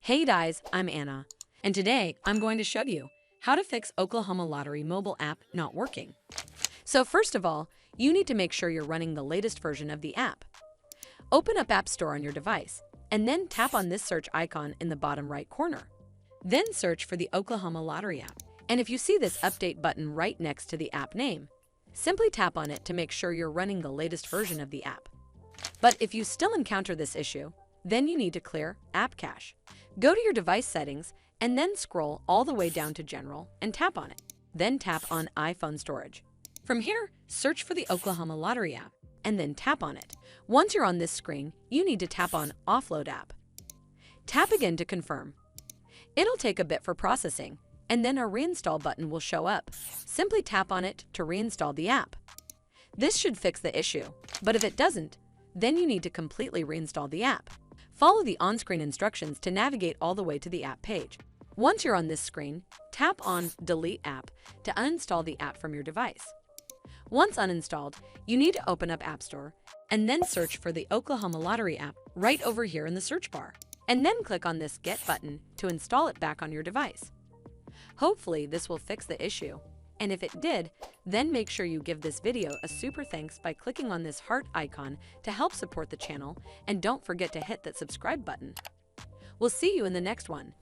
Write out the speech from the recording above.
Hey guys, I'm Anna, and today I'm going to show you how to fix Oklahoma Lottery mobile app not working. So first of all, you need to make sure you're running the latest version of the app. Open up App Store on your device, and then tap on this search icon in the bottom right corner. Then search for the Oklahoma Lottery app, and if you see this update button right next to the app name, simply tap on it to make sure you're running the latest version of the app. But if you still encounter this issue, then you need to clear App Cache. Go to your device settings and then scroll all the way down to General and tap on it. Then tap on iPhone Storage. From here, search for the Oklahoma Lottery app and then tap on it. Once you're on this screen, you need to tap on Offload App. Tap again to confirm. It'll take a bit for processing, and then a Reinstall button will show up. Simply tap on it to reinstall the app. This should fix the issue, but if it doesn't, then you need to completely reinstall the app. Follow the on-screen instructions to navigate all the way to the app page. Once you're on this screen, tap on Delete App to uninstall the app from your device. Once uninstalled, you need to open up App Store and then search for the Oklahoma Lottery app right over here in the search bar, and then click on this Get button to install it back on your device. Hopefully, this will fix the issue. And if it did, then make sure you give this video a super thanks by clicking on this heart icon to help support the channel, and don't forget to hit that subscribe button. We'll see you in the next one.